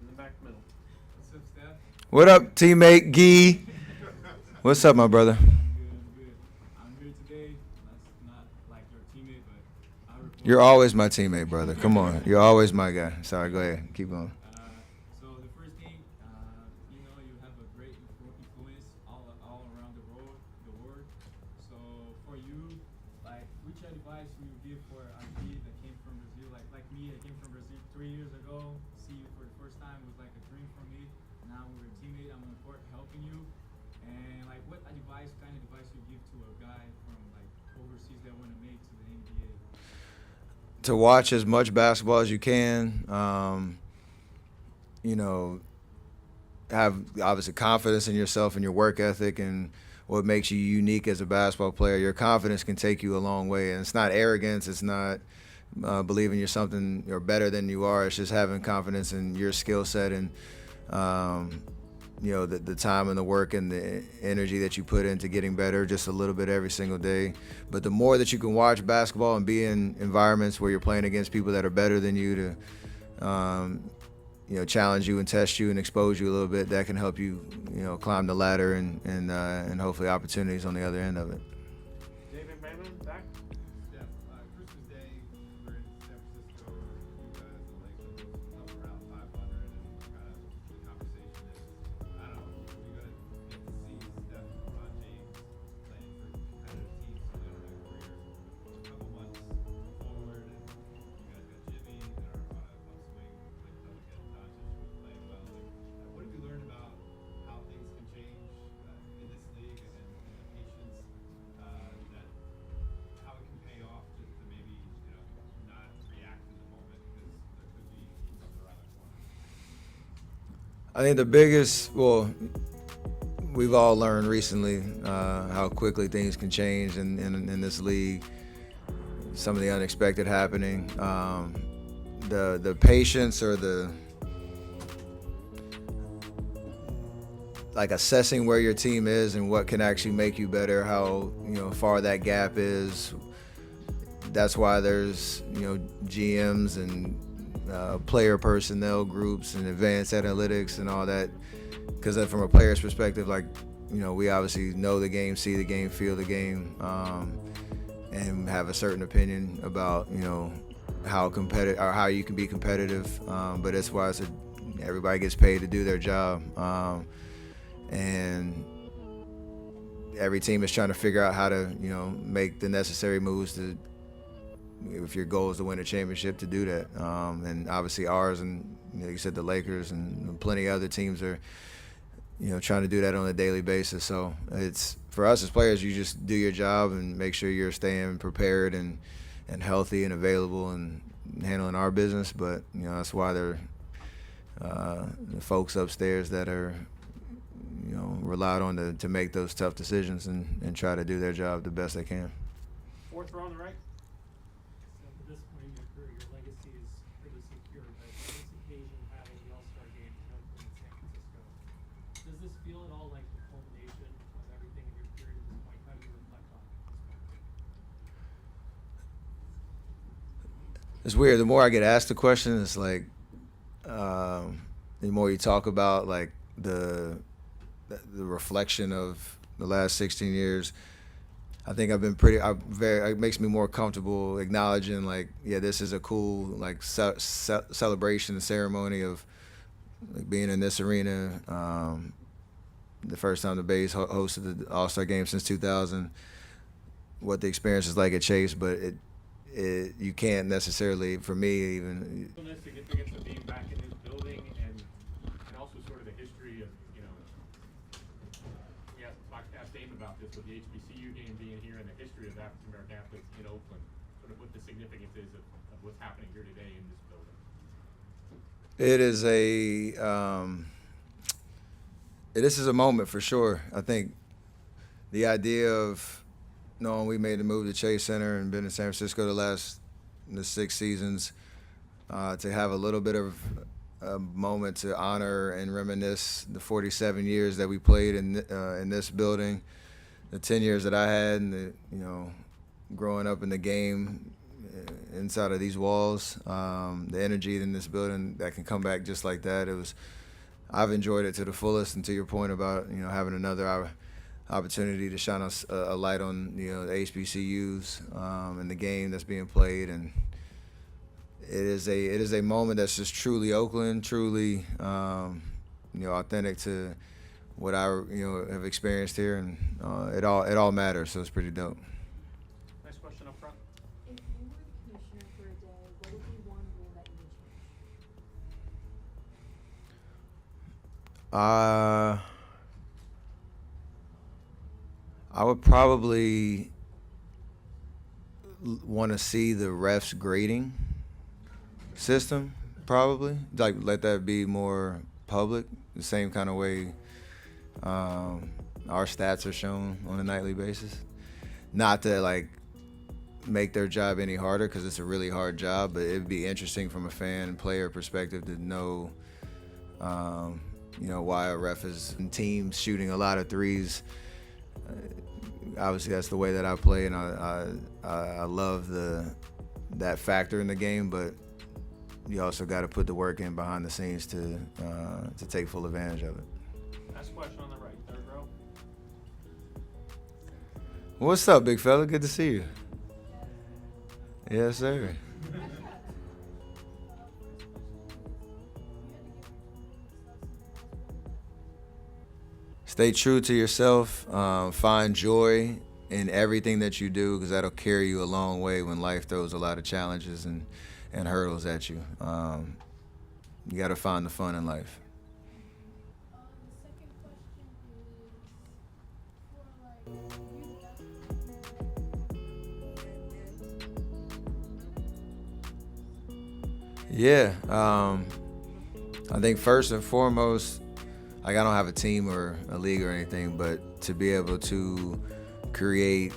in the back middle. What's up, Steph? What up, teammate Gee? What's up, my brother? I'm good. I'm good. I'm here today. That's not like your teammate, but I You're report. always my teammate, brother. Come on. You're always my guy. Sorry, go ahead. Keep going. So the first thing, you have a great influence all around the world. So for you, like, which advice would you give for a kid that came from Brazil, like me, that came from Brazil 3 years ago? See you for the first time was like a dream for me. Now we're a teammate. I'm on the court helping you. And like, what advice, kind of advice you give to a guy from like overseas that want to make to the NBA? To watch as much basketball as you can. You know, have obviously confidence in yourself and your work ethic and what makes you unique as a basketball player. Your confidence can take you a long way, and it's not arrogance. It's not believing you're something or better than you are. It's just having confidence in your skill set and um, the time and the work and the energy that you put into getting better just a little bit every single day. But the more that you can watch basketball and be in environments where you're playing against people that are better than you to challenge you and test you and expose you a little bit, that can help you, climb the ladder and hopefully opportunities on the other end of it. David Bateman, back. Yeah, Christmas Day, we're in San Francisco. You guys, the Lakers, up around 500, and kind of the conversation is, I don't know, you're gonna get to see Steph and LeBron James playing for competitive teams early on in their careers. A couple months forward, and you guys got Jimmy that are on an upswing with Luka and Doncic playing well. Like, what have you learned about how things can change in this league and the patience that how it can pay off to maybe not react in the moment because there could be something around the corner. I think the biggest, well, we've all learned recently how quickly things can change in this league. Some of the unexpected happening, the patience or the like assessing where your team is and what can actually make you better, how far that gap is. That's why there's GMs and player personnel groups and advanced analytics and all that. Because from a player's perspective, like we obviously know the game, see the game, feel the game, and have a certain opinion about how competitive or how you can be competitive. But that's why everybody gets paid to do their job. And every team is trying to figure out how to, make the necessary moves to, if your goal is to win a championship, to do that. And obviously ours and, you said the Lakers and plenty of other teams are, trying to do that on a daily basis. So it's, for us as players, you just do your job and make sure you're staying prepared and healthy and available and handling our business. But, that's why they're the folks upstairs that are, relied on to make those tough decisions and try to do their job the best they can. Fourth row on the right. So at this point in your career, your legacy is pretty secure, but on this occasion, having the All-Star game in Oakland, San Francisco, does this feel at all like the culmination of everything in your career at this point? How do you reflect on it at this point? It's weird. The more I get asked the question, it's like the more you talk about like the reflection of the last 16 years. I think I've been it makes me more comfortable acknowledging like, yeah, this is a cool like celebration ceremony of like being in this arena. The first time the Bays hosted the All-Star game since 2000. What the experience is like at Chase, but you can't necessarily, for me even. Significance of being back in this building and also sort of the history of, we asked Dame about this with the HBCU game being here and the history of African American athletes in Oakland, sort of what the significance is of what's happening here today in this building. It is this is a moment for sure. I think the idea of knowing we made the move to Chase Center and been in San Francisco the 6 seasons, to have a little bit of a moment to honor and reminisce the 47 years that we played in this building, the 10 years that I had, and growing up in the game, inside of these walls. The energy in this building that can come back just like that. I've enjoyed it to the fullest. And to your point about having another opportunity to shine a light on the HBCUs and the game that's being played, and it is a moment that's just truly Oakland, truly authentic to what I have experienced here, and it all matters. So it's pretty dope. Next question up front. If you were the commissioner for a day, what would be one rule that you would change? I would probably want to see the refs grading system, probably like let that be more public, the same kind of way our stats are shown on a nightly basis. Not to like make their job any harder, because it's a really hard job, but it'd be interesting from a fan and player perspective to know why a ref is in teams shooting a lot of threes. Obviously that's the way that I play, and I love that factor in the game, but you also got to put the work in behind the scenes to take full advantage of it. Last question on the right, third row. What's up, big fella? Good to see you. Yes, sir. Stay true to yourself. Find joy in everything that you do, because that'll carry you a long way when life throws a lot of challenges and hurdles at you. You got to find the fun in life. The second question is for Yeah. I think first and foremost, like, I don't have a team or a league or anything, but to be able to create,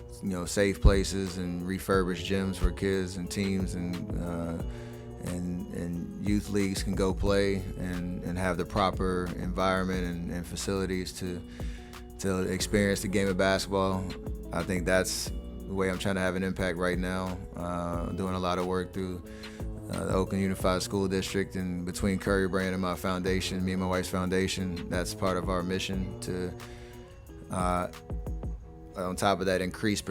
safe places and refurbish gyms for kids and teams and youth leagues can go play and have the proper environment and facilities to experience the game of basketball. I think that's the way I'm trying to have an impact right now. I'm doing a lot of work through the Oakland Unified School District, and between Curry Brand and my foundation, me and my wife's foundation, that's part of our mission to, on top of that, increase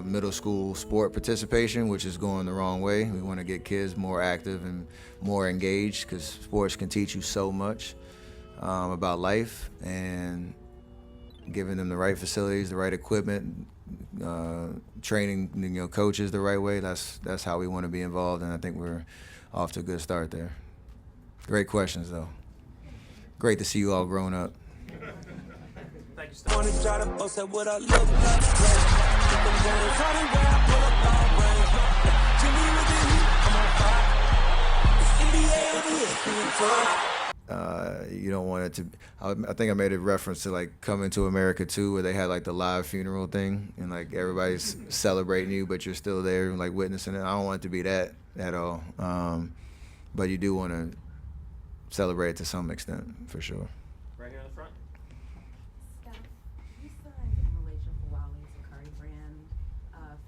middle school sport participation, which is going the wrong way. We want to get kids more active and more engaged, because sports can teach you so much about life, and giving them the right facilities, the right equipment, training coaches the right way. That's how we want to be involved, and I think we're off to a good start there. Great questions, though. Great to see you all grown up. Thank you, Steph. Wanna try to post at what I look like. Keep them going, try to wear, I pull up all brains. Jimmy with the heat, I'm on fire. It's NBA over here, being fun. You don't want it to. I think I made a reference to like Coming to America 2, where they had like the live funeral thing, and like everybody's celebrating you, but you're still there like witnessing it. I don't want it to be that at all. But you do want to celebrate it to some extent, for sure. Right here in the front. Steph, you signed Malaysia Huawei to Curry Brand.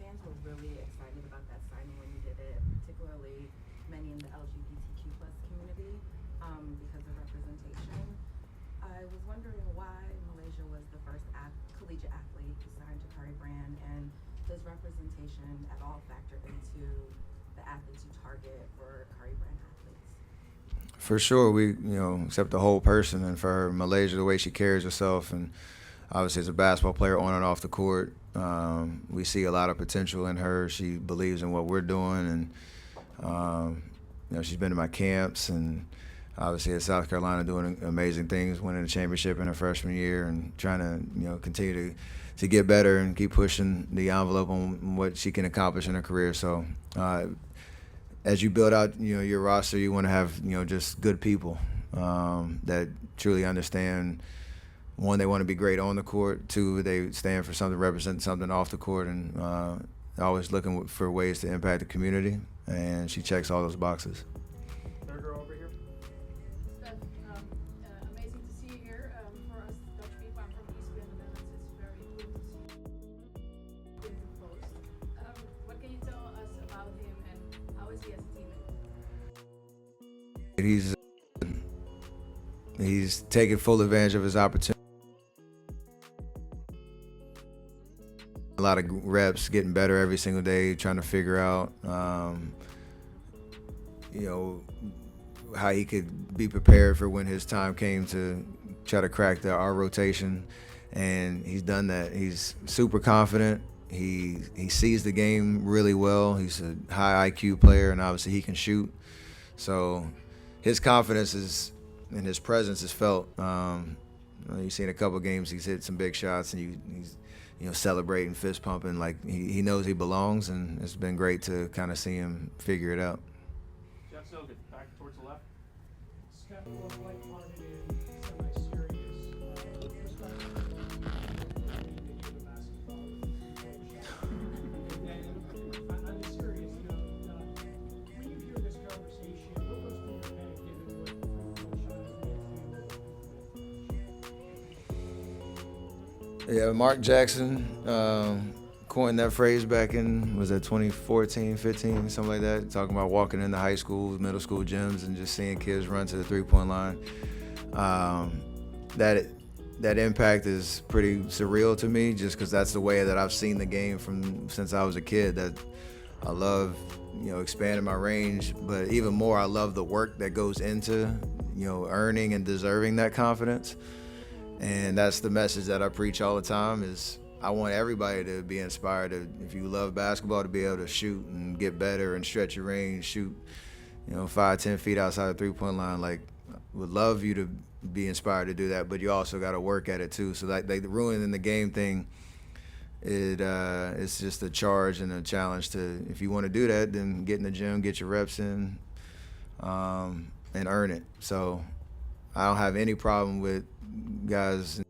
Fans were really excited about that signing when you did it, particularly many in the LGBTQ plus community, because of representation. I was wondering why Malaysia was the first collegiate athlete to sign to Curry Brand, and does representation at all factor into the athletes you target for Curry Brand athletes? For sure, we accept the whole person, and for her, Malaysia, the way she carries herself, and obviously as a basketball player on and off the court, we see a lot of potential in her. She believes in what we're doing, and she's been to my camps, and obviously at South Carolina doing amazing things, winning a championship in her freshman year, and trying to continue to get better and keep pushing the envelope on what she can accomplish in her career. So as you build out your roster, you want to have just good people that truly understand. One, they want to be great on the court. Two, they stand for something, represent something off the court, and always looking for ways to impact the community. And she checks all those boxes. Third row over here. Steph, amazing to see you here. For us Dutch people, I'm from East Bay in the Netherlands. It's very cool to see you in the post. What can you tell us about him and He's taking full advantage of his opportunity. A lot of reps, getting better every single day, trying to figure out, how he could be prepared for when his time came to try to crack our rotation. And he's done that. He's super confident. He sees the game really well. He's a high IQ player, and obviously he can shoot. So his confidence and his presence is felt. You've seen a couple of games, he's hit some big shots, and he's celebrating, fist pumping, like he knows he belongs, and it's been great to kind of see him figure it out. Jeff Silgett, back towards the left. Steph was lighthearted and semi-serious. I'm just serious, when you hear this conversation, what goes through your head given what Coach Yeah, Mark Jackson coined that phrase back in, was that 2014, 15, something like that, talking about walking into high school, middle school gyms and just seeing kids run to the three-point line. That impact is pretty surreal to me, just because that's the way that I've seen the game since I was a kid. That I love, expanding my range, but even more, I love the work that goes into, earning and deserving that confidence. And that's the message that I preach all the time, is I want everybody to be inspired to, if you love basketball, to be able to shoot and get better and stretch your range, shoot, 5-10 feet outside the three-point line. Like, would love you to be inspired to do that, but you also got to work at it too. So like the ruining the game thing, it's just a charge and a challenge to, if you want to do that, then get in the gym, get your reps in, and earn it. So I don't have any problem with guys